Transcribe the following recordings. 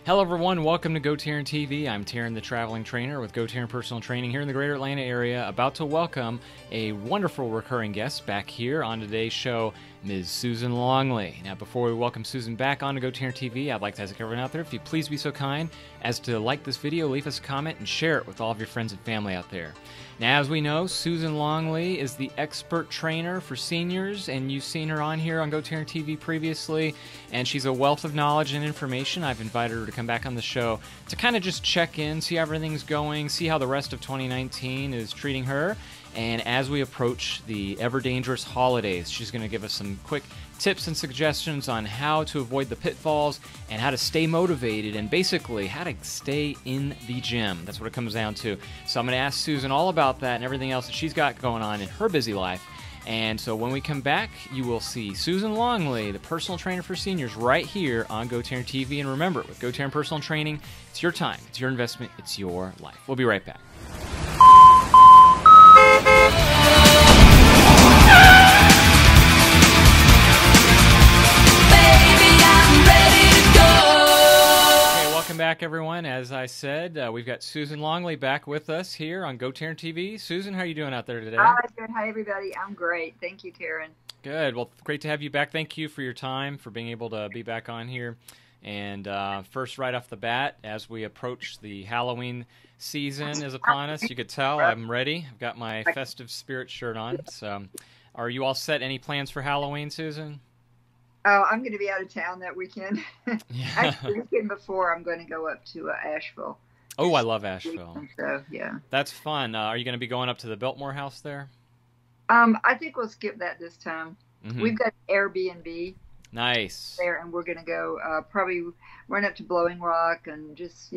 Hello everyone, welcome to GoTarryn TV. I'm Taryn, the traveling trainer with GoTarryn Personal Training here in the greater Atlanta area, about to welcome a wonderful recurring guest back here on today's show, Ms. Susan Longley. Now, before we welcome Susan back on to GoTarryn TV, I'd like to ask everyone out there, if you please be so kind as to like this video, leave us a comment, and share it with all of your friends and family out there. Now, as we know, Susan Longley is the expert trainer for seniors, and you've seen her on here on GoTarryn TV previously, and she's a wealth of knowledge and information. I've invited her to come back on the show to kind of just check in, see how everything's going, see how the rest of 2019 is treating her. And as we approach the ever-dangerous holidays, she's going to give us some quick tips and suggestions on how to avoid the pitfalls and how to stay motivated and basically how to stay in the gym. That's what it comes down to. So I'm going to ask Susan all about that and everything else that she's got going on in her busy life. And so when we come back, you will see Susan Longley, the personal trainer for seniors, right here on GoTarryn TV. And remember, with GoTarryn Personal Training, it's your time, it's your investment, it's your life. We'll be right back. Welcome back, everyone. As I said, we've got Susan Longley back with us here on GoTarryn TV. Susan, how are you doing out there today? Hi, good. Hi, everybody. I'm great. Thank you, Taryn. Good. Well, great to have you back. Thank you for your time, for being able to be back on here. And first, right off the bat, as we approach the Halloween season is upon us, you could tell I'm ready. I've got my festive spirit shirt on. So, are you all set? Any plans for Halloween, Susan? Oh, I'm going to be out of town that weekend. Yeah. Actually, the weekend before, I'm going to go up to Asheville. Oh, I love Asheville. So, yeah. That's fun. Are you going to be going up to the Biltmore House there? I think we'll skip that this time. Mm-hmm. We've got Airbnb. Nice. There, and we're going to go probably run up to Blowing Rock and just,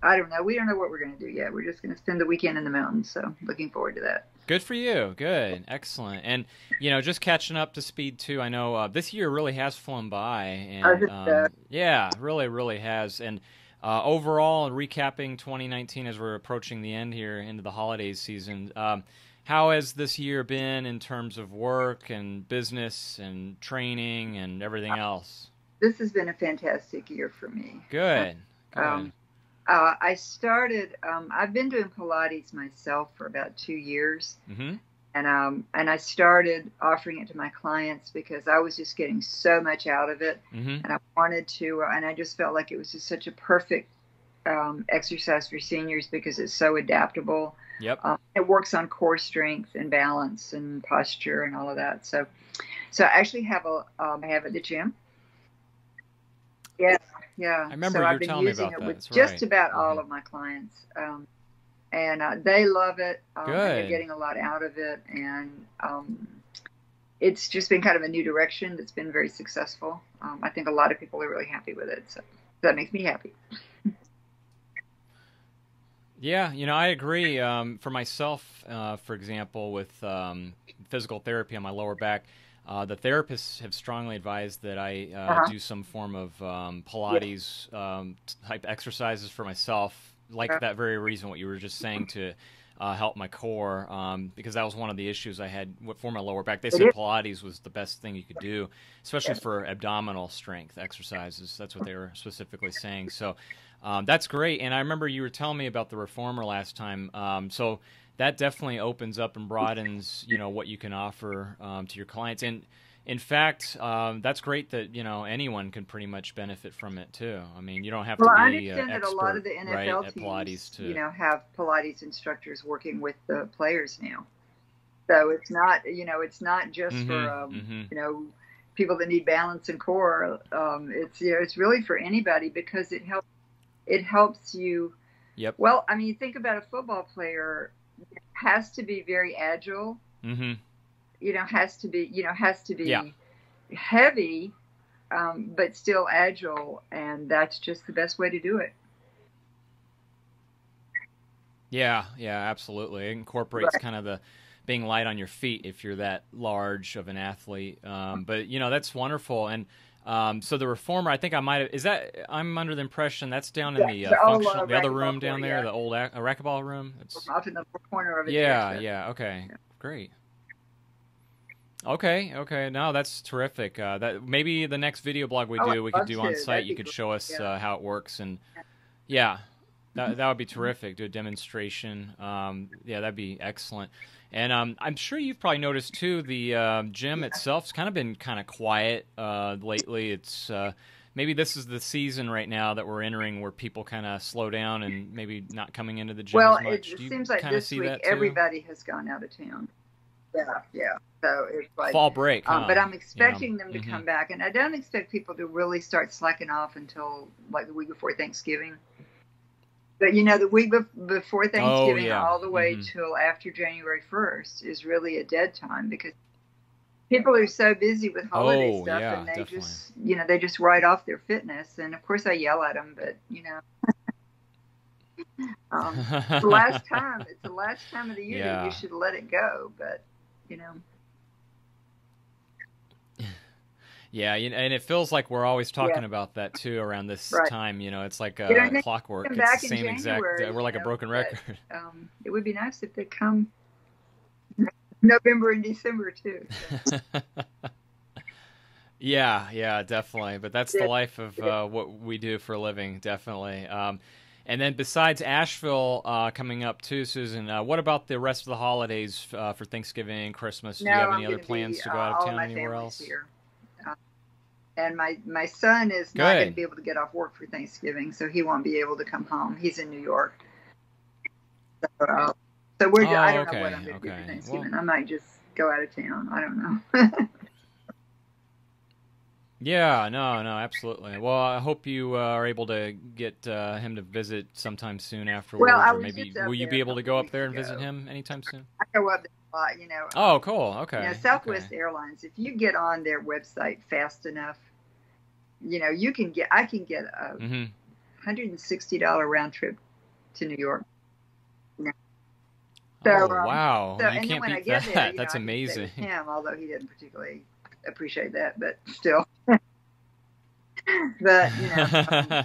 I don't know. We don't know what we're going to do yet. We're just going to spend the weekend in the mountains. So, looking forward to that. Good for you. Good. Excellent. And, just catching up to speed, too. I know this year really has flown by. And, yeah, really, really has. And overall, recapping 2019 as we're approaching the end here into the holiday season, how has this year been in terms of work and business and training and everything else? This has been a fantastic year for me. Good. Good. I started, I've been doing Pilates myself for about 2 years. Mm-hmm. And I started offering it to my clients because I was just getting so much out of it. Mm-hmm. And I wanted to, and I just felt like it was just such a perfect exercise for seniors because it's so adaptable. Yep. It works on core strength and balance and posture and all of that. So I actually have I have at the gym. Yeah. Yeah. I remember so you were telling me about it that. with That's just right. about Mm-hmm. all of my clients. And they love it. Good. And they're getting a lot out of it. And it's just been kind of a new direction that's been very successful. I think a lot of people are really happy with it. So that makes me happy. Yeah, I agree. For myself, for example, with physical therapy on my lower back, the therapists have strongly advised that I do some form of Pilates type exercises for myself, like that very reason what you were just saying, to help my core, because that was one of the issues I had for my lower back. They said Pilates was the best thing you could do, especially for abdominal strength exercises. That's what they were specifically saying. So that's great. And I remember you were telling me about the reformer last time. So that definitely opens up and broadens, what you can offer to your clients. And in fact, that's great that, anyone can pretty much benefit from it too. I mean, you don't have to be an expert, that a lot of the NFL at teams, Pilates to, have Pilates instructors working with the players now. So it's not, it's not just for, people that need balance and core. It's really for anybody because it helps you. Yep. Well, I mean, think about a football player. Has to be very agile. Mm-hmm. Has to be heavy, but still agile, and that's just the best way to do it. Yeah, absolutely. It incorporates kind of the being light on your feet if you're that large of an athlete. But that's wonderful. And so the reformer, I think I might have, I'm under the impression that's down in the functional, the other room down there, the old racquetball room. Off in the corner of it. Yeah, okay. Yeah. Great. Okay, okay. No, that's terrific. That maybe the next video blog Oh, I'd we could love do to. on site. That'd You be could great. show us Yeah. how it works, and yeah, that would be terrific. Do a demonstration. Yeah, that'd be excellent. And I'm sure you've probably noticed too. The gym Yeah. itself's kind of been kind of quiet lately. It's maybe this is the season right now that we're entering where people kind of slow down and maybe not coming into the gym Well, as much. it Do you seems like kind of this see week that too? everybody has gone out of town. Yeah, yeah. So it's like, Fall break, huh? but I'm Yeah. expecting them to Hmm. come back, and I don't expect people to really start slacking off until like the week before Thanksgiving. But the week before Oh Thanksgiving, yeah. all the way Hmm. till after January 1st, is really a dead time because people are so busy with holiday Oh stuff, yeah, and they definitely. just, they just write off their fitness. And of course, I yell at them, but it's the last time. It's the last time of the year that you Yeah. should let it go. But you know, Yeah, and it feels like we're always yeah, talking about that too around this right. time. It's like And they clockwork. come It's the back in same exact. January, We're like a broken but record. it would be nice if they come November and December too. So. Yeah, yeah, definitely. But that's the Yeah, life of yeah. what we do for a living, definitely. And then besides Asheville coming up too, Susan, what about the rest of the holidays for Thanksgiving, Christmas? Do No, you have any I'm other going to plans be to go out of all of town my anywhere family's else? here. And my son is not going to Good. be able to get off work for Thanksgiving, so he won't be able to come home. He's in New York. So I Oh, don't know what okay, I'm going to do for okay. Well, Thanksgiving. I might just go out of town. I don't know. yeah, no, no, absolutely. Well, I hope you are able to get him to visit sometime soon Well, afterwards, I or was maybe just up will you there be a able to couple of go up weeks there and visit ago. him anytime soon? I go up there a lot. Oh, cool. Okay, okay. Southwest Airlines, if you get on their website fast enough, I can get a Mm-hmm. $160 round trip to New York. Yeah. So, Oh, wow. You and then can't when I beat get there, that. That's I can stay amazing. with him, although he didn't particularly appreciate that, but still. But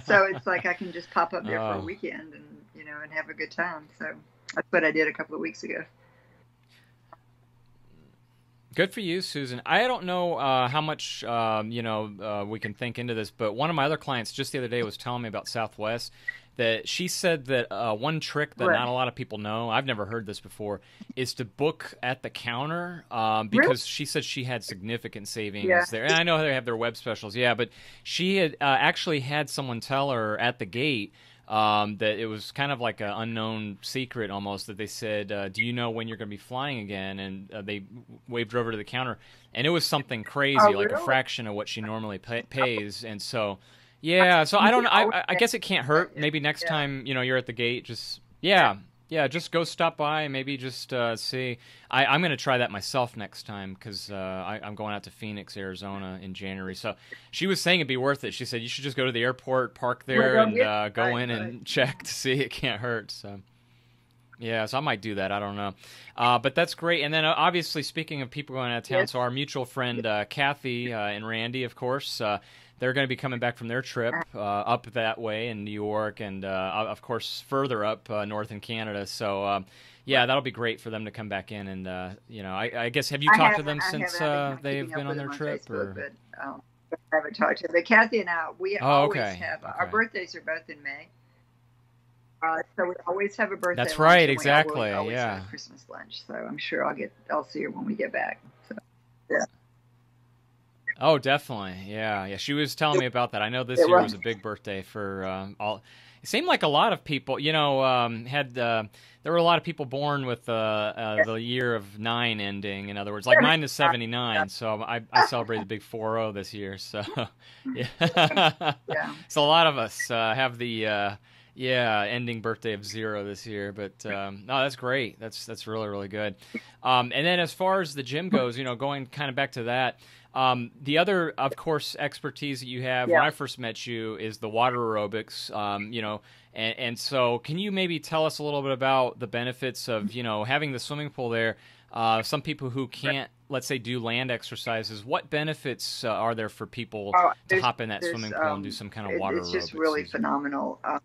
so it's like I can just pop up there for a Oh, weekend and and have a good time. So that's what I did a couple of weeks ago. good for you, Susan. I don't know how much we can think into this, but one of my other clients just the other day was telling me about Southwest. That she said that one trick that Right. not a lot of people know, I've never heard this before, is to book at the counter Really? because she said she had significant Yeah. savings there. And I know they have their web specials, yeah, but she had actually had someone tell her at the gate that it was kind of like an unknown secret almost that they said, do you know when you're going to be flying again? And they waved her over to the counter, and it was something Oh, crazy, like a really? fraction of what she normally pays. And so, yeah, so I You don't can know. always I guess it can't hurt. yeah. Maybe next Yeah. time, you're at the gate, just, yeah, just go stop by and maybe just see. I'm going to try that myself next time because I'm going out to Phoenix, Arizona in January. So she was saying it'd be worth it. She said you should just go to the airport, park there, Well, and yeah. go Right, in right. and check to see. It can't hurt. So. Yeah, so I might do that. I don't know. But that's great. And then obviously, speaking of people going out of town, Yes. so our mutual friend Kathy and Randy, of course, they're going to be coming back from their trip up that way in New York and, of course, further up north in Canada. So, yeah, that'll be great for them to come back in. And, I guess, have you talked to them since I haven't. I've been kind of they've keeping up been with on their them on trip? Facebook, Or but I haven't talked to them. But Kathy and I, we Oh, always okay. have our Okay. birthdays are both in May. So we always have a birthday That's lunch, right, and we always exactly. Yeah. have a Christmas lunch. So I'm sure I'll see her when we get back. So yeah, Oh, definitely. Yeah, yeah. She was telling me about that. I know this it year was. was a big birthday for all. It seemed like a lot of people, had there were a lot of people born with the year of 9 ending. In other words, like mine is 79, so I celebrated the big 40 this year. So yeah, Yeah. so a lot of us have the ending birthday of 0 this year. But no, that's great. That's really really good. And then as far as the gym goes, going kind of back to that. The other, of course, expertise that you have when Yeah. I first met you is the water aerobics, and so can you maybe tell us a little bit about the benefits of, having the swimming pool there? Some people who can't, let's say, do land exercises, what benefits are there for people to hop in that There's, swimming pool and do some kind of water it's aerobics? just really Susan? phenomenal. I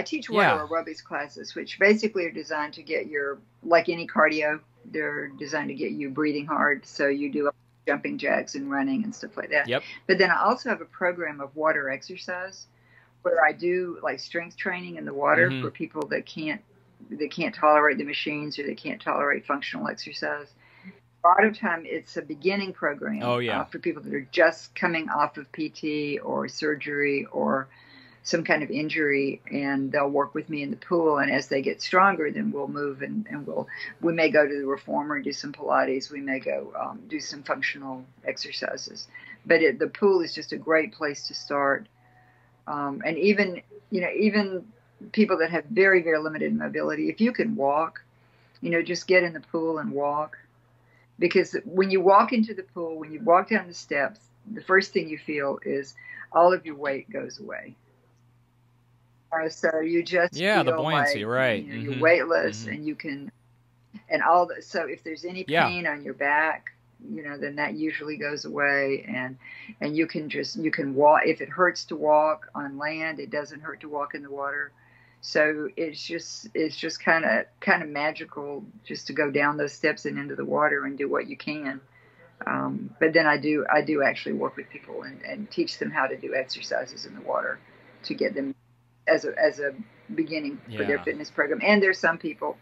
teach water Yeah. aerobics classes, which basically are designed to get your, like any cardio, they're designed to get you breathing hard. So you do jumping jacks and running and stuff like that. Yep. But then I also have a program of water exercise where I do like strength training in the water for people that can't tolerate the machines or they can't tolerate functional exercise. A lot of time it's a beginning program for people that are just coming off of PT or surgery or some kind of injury, and they'll work with me in the pool. And as they get stronger, then we'll move and we may go to the reformer and do some Pilates. We may go do some functional exercises. But the pool is just a great place to start. And even people that have very, very limited mobility, if you can walk, just get in the pool and walk. Because when you walk into the pool, when you walk down the steps, the first thing you feel is all of your weight goes away. So you just feel the buoyancy, like, right? You're weightless, and you can, and so if there's any pain on your back, then that usually goes away, and you can walk. If it hurts to walk on land, it doesn't hurt to walk in the water. So it's just kind of magical just to go down those steps and into the water and do what you can. But then I do actually work with people and teach them how to do exercises in the water to get them as a beginning for their fitness program. And there's some people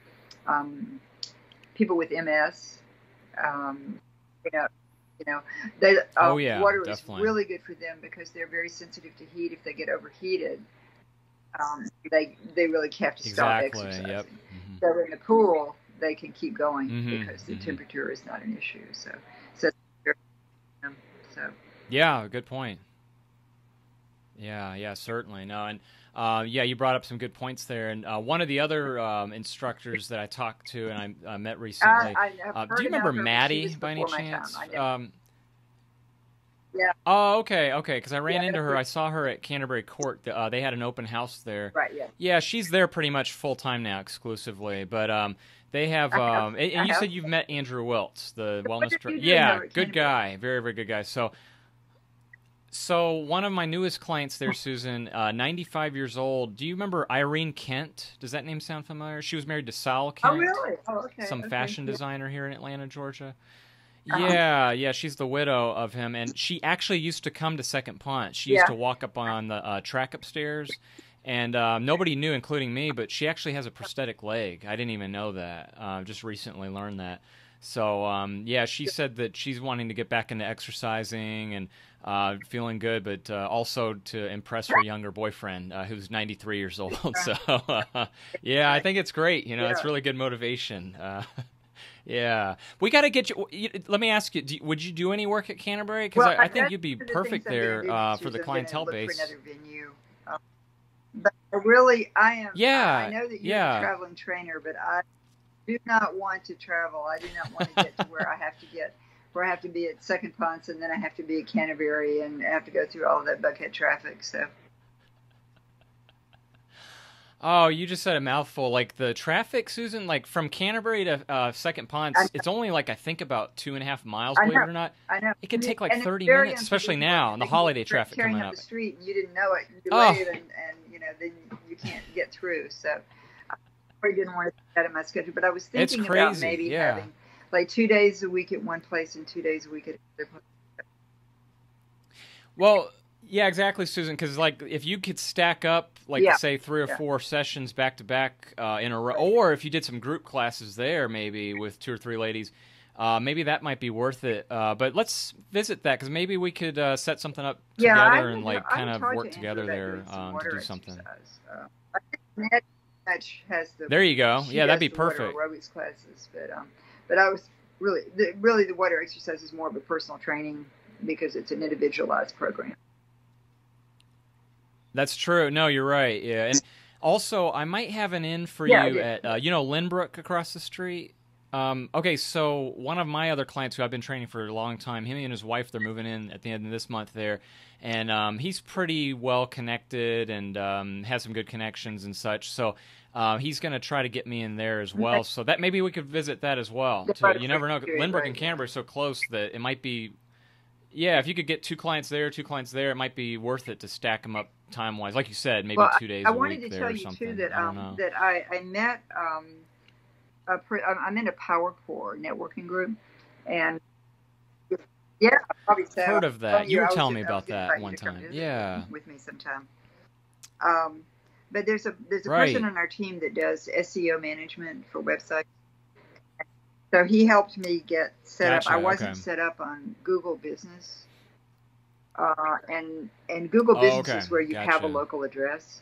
with MS, water definitely. is really good for them because they're very sensitive to heat. If they get overheated, they really have to stop exercising. Yep. So in the pool, they can keep going because the temperature is not an issue. So yeah, good point. Yeah, certainly. No, and you brought up some good points there. And one of the other instructors that I talked to and I met recently, do you remember Maddie by any chance? Yeah. Oh, okay. Because I ran into her. I saw her at Canterbury Court. They had an open house there. Right. Yeah. Yeah, she's there pretty much full time now, exclusively. But they have. And you said you've met Andrew Wiltz, the wellness director. Yeah, good guy. Very, very good guy. So one of my newest clients there, Susan, 95 years old. Do you remember Irene Kent? Does that name sound familiar? She was married to Sal Kent. Oh, really? Oh, okay. Some fashion designer here in Atlanta, Georgia. Yeah, she's the widow of him, and she actually used to come to Second Punch. She used to walk up on the track upstairs, and nobody knew, including me, but she actually has a prosthetic leg. I didn't even know that. Just recently learned that. So, she said that she's wanting to get back into exercising and feeling good, but also to impress her younger boyfriend, who's 93 years old. So, I think it's great. It's really good motivation. Yeah, we got to get you. Let me ask you: would you do any work at Canterbury? Because I think you'd be perfect there for the clientele base. For another venue. But really, I am. Yeah, I know that you're a traveling trainer, but I do not want to travel. I do not want to get to where I have to be at Second Punch, and then I have to be at Canterbury, and I have to go through all of that Buckhead traffic. So. Oh, you just said a mouthful. Like the traffic, Susan, like from Canterbury to Second Ponce, it's only like I think about 2.5 miles, believe it or not. I know. It can take like 30 minutes, especially now on the holiday traffic coming up. The street and you didn't know it. You delayed and then you can't get through. So I probably didn't want to put that in my schedule, but I was thinking about maybe having like 2 days a week at one place and 2 days a week at another place. Well, yeah, exactly, Susan. Because like, if you could stack up, like, say 3 or 4 sessions back to back in a row, or if you did some group classes there, maybe with 2 or 3 ladies, maybe that might be worth it. But let's visit that because maybe we could set something up together and like kind of work together there to do something. There you go. Yeah, that'd be perfect. Aerobics classes, but I was really the water exercise is more of a personal training because it's an individualized program. That's true. No, you're right. Yeah, and also I might have an in for you at Lynbrook across the street. Okay, so one of my other clients who I've been training for a long time, him and his wife, they're moving in at the end of this month there, and he's pretty well connected and has some good connections and such. So he's going to try to get me in there as well. So that maybe we could visit that as well. You never know. Lynbrook and Canterbury are so close that it might be. Yeah, if you could get 2 clients there, it might be worth it to stack them up time-wise. Like you said, maybe 2 days a week there or something. I wanted to tell you, too, that I met I'm in a Power Core networking group, and yeah, probably so. Heard of that? You were telling me I was about gonna that invite you one to come time. visit Yeah. with me sometime. But there's a Right. person on our team that does SEO management for websites. So he helped me get set up. I wasn't set up on Google Business, and Google Business is where you have a local address,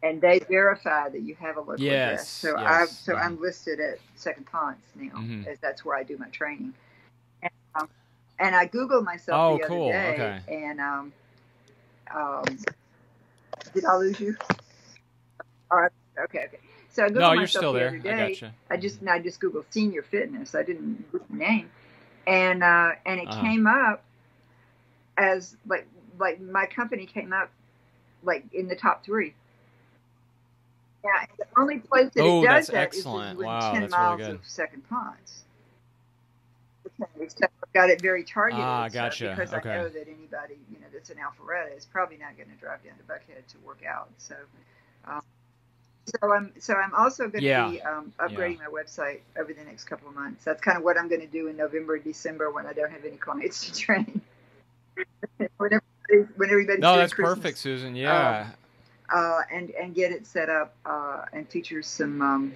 and they verify that you have a local address. So I'm listed at Second Ponce now, as that's where I do my training. And I Googled myself the other day, and did I lose you? All right. Okay. So I Googled myself the other day. I just Googled senior fitness. I didn't Google the name, and it came up as like my company came up like in the top 3. Yeah, the only place that it does that is within 10 miles of Second Ponce. Okay, so I've got it very targeted. Gotcha. Because I know that anybody that's in Alpharetta is probably not going to drive down to Buckhead to work out. So. So I'm also going to be upgrading my website over the next couple of months. That's kind of what I'm going to do in November and December when I don't have any clients to train. when everybody's that's Christmas. Perfect, Susan. Yeah. And get it set up and feature some more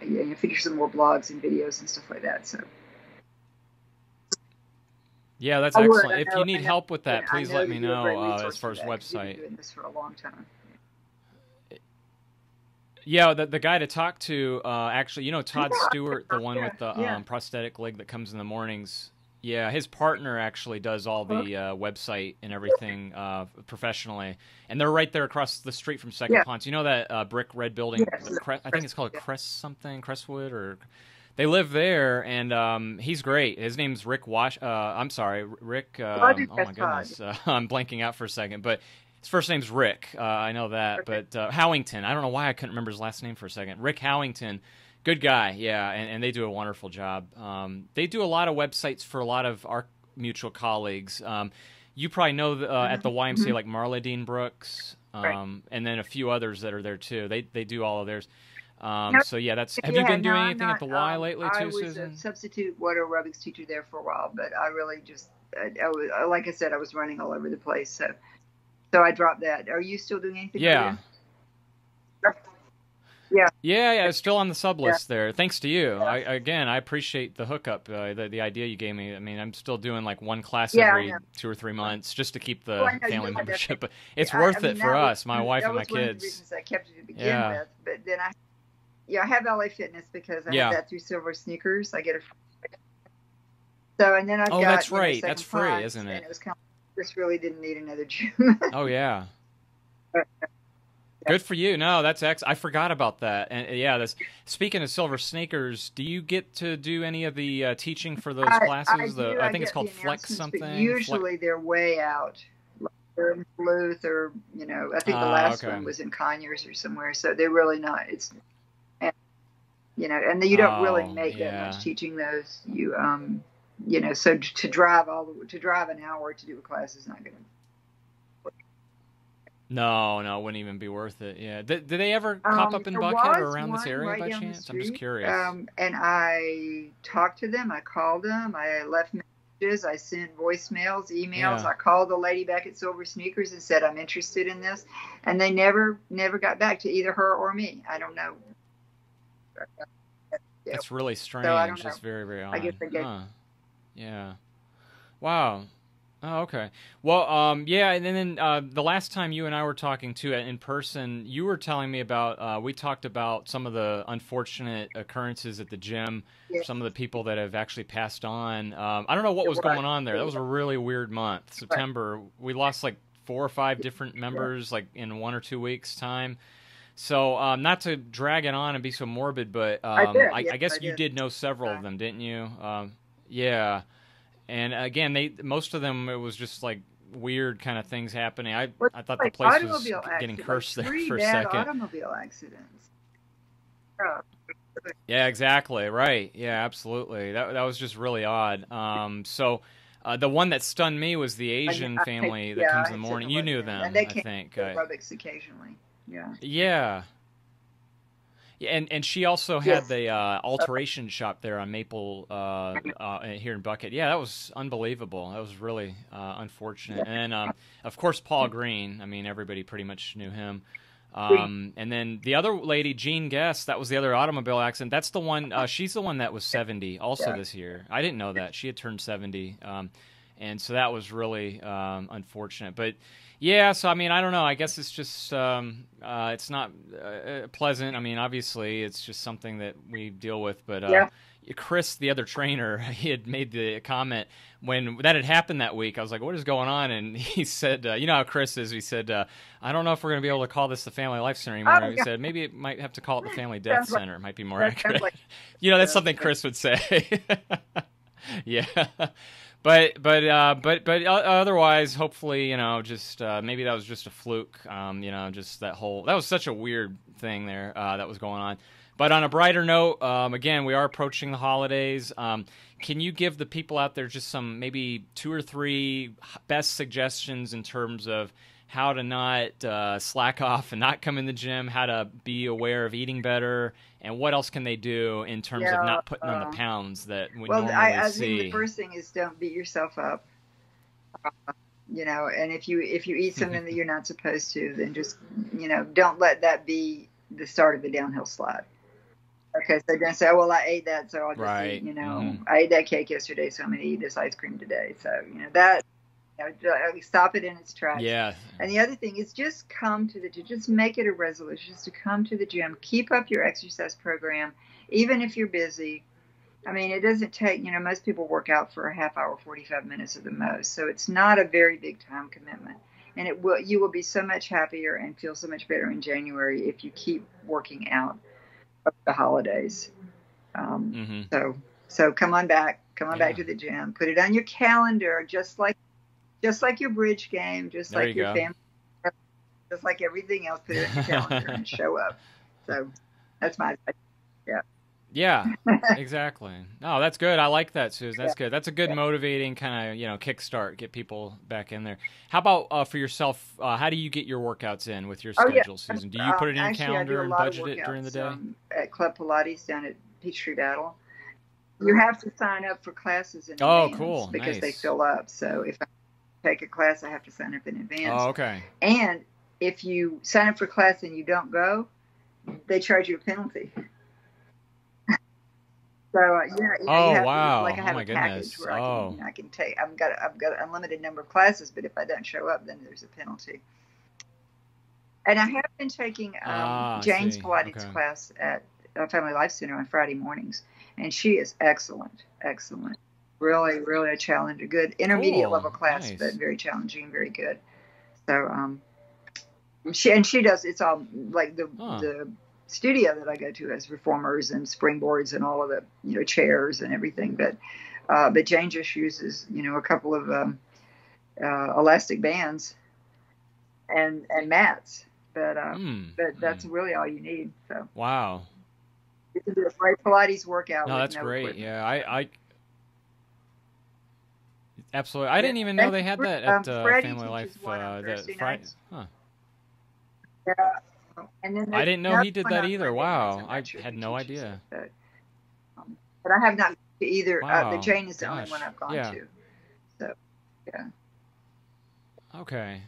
blogs and videos and stuff like that. So. Yeah, that's excellent. If you need help with that, please let me know as far as website. I've been doing this for a long time. Yeah, the guy to talk to, actually, Todd Stewart, the one with the prosthetic leg that comes in the mornings. Yeah, his partner actually does all the website and everything professionally. And they're right there across the street from Second Ponce. You know that brick red building? I think it's called Crestwood, or... They live there, and he's great. His name's Rick Rick... oh, my goodness. I'm blanking out for a second, but... His first name's Rick. I know that. But Howington. I don't know why I couldn't remember his last name for a second. Rick Howington. Good guy, yeah. And they do a wonderful job. They do a lot of websites for a lot of our mutual colleagues. You probably know at the YMCA, like Marla Dean Brooks, and then a few others that are there, too. They do all of theirs. So, yeah, that's... Have you been doing anything at the Y lately, too, Susan? I was a substitute water aerobics teacher there for a while, but I really just... like I said, I was running all over the place, so I dropped that. Are you still doing anything? Yeah. It's still on the sub list there. Thanks to you. I appreciate the hookup, the idea you gave me. I mean, I'm still doing like one class every 2 or 3 months just to keep the family membership. But it's worth it for us, my wife and my kids. That was one of the reasons I kept it to begin with. But then I have LA Fitness because I have that through Silver Sneakers. I get a and then I've got... that's right. That's free, isn't it? And it was kind of... Just really didn't need another gym. Oh yeah. Good for you. No, that's I forgot about that. And speaking of Silver Sneakers, do you get to do any of the teaching for those classes? I think it's called Flex something. Usually they're way out. Like they're in Duluth, or I think the last one was in Conyers or somewhere. So they're really not. It's and you don't really make that much teaching those. So to drive an hour to do a class is not going to. No, it wouldn't even be worth it. Yeah. Did they ever pop up in Buckhead or around this area by chance? I'm just curious. And I talked to them. I called them. I left messages. I sent voicemails, emails. I called the lady back at Silver Sneakers and said I'm interested in this, and they never got back to either her or me. I don't know. That's really strange. So I don't know. That's very, very odd. I guess Yeah. Wow. Oh, okay. Well, and then the last time you and I were talking too in person, you were telling me about, we talked about some of the unfortunate occurrences at the gym, some of the people that have actually passed on. I don't know what was going on there. That was a really weird month. September, we lost like 4 or 5 different members like in 1 or 2 weeks' time. So not to drag it on and be so morbid, but I guess you did know several of them, didn't you? Yeah. And again, most of them, it was just like weird kind of things happening. I thought the place was getting cursed there for a second. Automobile accidents. Yeah, exactly. Right. Yeah, absolutely. That was just really odd. So the one that stunned me was the Asian family that comes in the morning. You knew them, and they I think. Aerobics occasionally. Yeah. Yeah. Yeah, and she also had the alteration shop there on Maple here in Bucket. Yeah, that was unbelievable. That was really unfortunate. And then, of course, Paul Green. I mean, everybody pretty much knew him. And then the other lady, Jean Guest, that was the other automobile accident. That's the one. She's the one that was 70 also this year. I didn't know that. She had turned 70. And so that was really unfortunate. But yeah, so I mean, I don't know. I guess it's just it's not pleasant. I mean, obviously, it's just something that we deal with. But Chris, the other trainer, he had made the comment when that had happened that week. I was like, "What is going on?" And he said, "You know how Chris is." He said, "I don't know if we're going to be able to call this the Family Life Center anymore." He said, "Maybe it might have to call it the Family Death Center. It might be more accurate." You know, that's something Chris would say. Yeah. But otherwise, hopefully, you know, just maybe that was just a fluke. You know, just that was such a weird thing there that was going on. But on a brighter note, again, we are approaching the holidays. Can you give the people out there just some maybe 2 or 3 best suggestions in terms of how to not slack off and not come in the gym, how to be aware of eating better, and what else can they do in terms of not putting on the pounds that we normally see? I think the first thing is don't beat yourself up. You know, and if you eat something that you're not supposed to, then just, you know, don't let that be the start of the downhill slide. Okay, so don't say, "Oh, well, I ate that, so I'll just eat," you know, I ate that cake yesterday, so I'm going to eat this ice cream today. So, you know, that, stop it in its tracks. Yeah. And the other thing is just come to the gym. Just make it a resolution just to come to the gym. Keep up your exercise program, even if you're busy. I mean, it doesn't take, you know, most people work out for a half hour, 45 minutes at the most. So it's not a very big time commitment. And you will be so much happier and feel so much better in January if you keep working out over the holidays. So come on back. Come on back to the gym. Put it on your calendar, just like your bridge game, just like your family, just like everything else. Put it on your calendar and show up. So that's my advice. Yeah. Yeah, exactly. No, that's good. I like that, Susan. That's good. That's a good motivating kind of, you know, kickstart, get people back in there. How about for yourself? How do you get your workouts in with your schedule, Susan? Do you put it in your calendar and budget it during the day? At Club Pilates down at Peachtree Battle. You have to sign up for classes in advance because they fill up. So if I take a class, I have to sign up in advance. Oh, okay. And if you sign up for a class and you don't go, they charge you a penalty. So wow! I have a package where I can take. I've got an unlimited number of classes, but if I don't show up, then there's a penalty. And I have been taking Jane's Pilates class at Family Life Center on Friday mornings, and she is excellent. Really, really a challenge. A good intermediate level class, but very challenging, very good. So she does. It's all like the studio that I go to has reformers and springboards and all of the, you know, chairs and everything. But Jane just uses, you know, a couple of elastic bands and mats. But that's really all you need. So wow, you can do a great Pilates workout. No, that's great. Equipment. Yeah, I absolutely. I didn't even know they had that at Family Life. Friday. Huh. Yeah. And then I didn't know he did that either. Wow, I had no idea. But I have not either. The Jane is the only one I've gone to. So, yeah. Okay.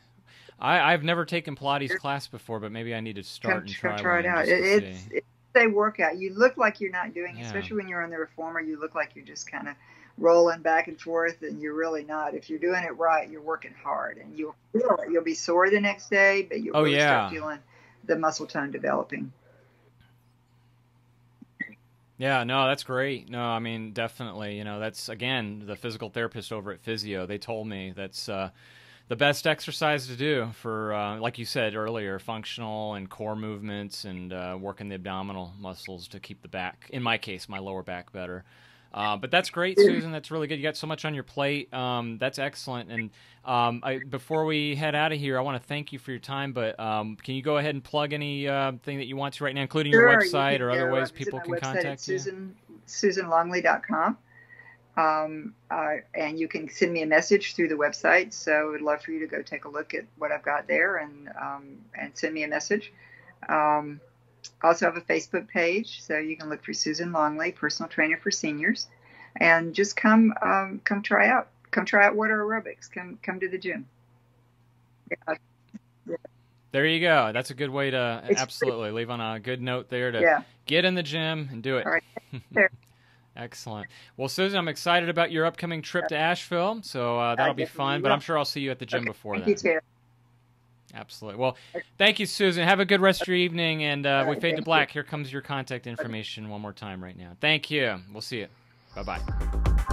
I've never taken Pilates class before, but maybe I need to start and try it out. It's a workout. You look like you're not doing it, especially when you're on the reformer. You look like you're just kind of rolling back and forth, and you're really not. If you're doing it right, you're working hard, and you'll feel it. You'll be sore the next day, but you'll really start feeling the muscle tone developing. Yeah, no, that's great. No, I mean, definitely, you know, that's, again, the physical therapist over at Physio, they told me that's the best exercise to do for, like you said earlier, functional and core movements and working the abdominal muscles to keep the back, in my case, my lower back better. But that's great, Susan. That's really good. You got so much on your plate. That's excellent. And before we head out of here, I want to thank you for your time. But can you go ahead and plug any thing that you want to right now, including your website or other ways people can contact you? SusanLongley.com. And you can send me a message through the website. So I'd love for you to go take a look at what I've got there and send me a message. Also have a Facebook page, so you can look for Susan Longley, personal trainer for seniors, and just come try out. Come try out water aerobics. Come to the gym. Yeah. There you go. That's a good way to absolutely leave on a good note there to get in the gym and do it. All right. There. Excellent. Well, Susan, I'm excited about your upcoming trip to Asheville, so that'll be fun, but I'm sure I'll see you at the gym before then. Thank you, too. Absolutely. Well, thank you, Susan. Have a good rest of your evening, and we fade to black. Here comes your contact information one more time right now. Thank you. We'll see you. Bye-bye.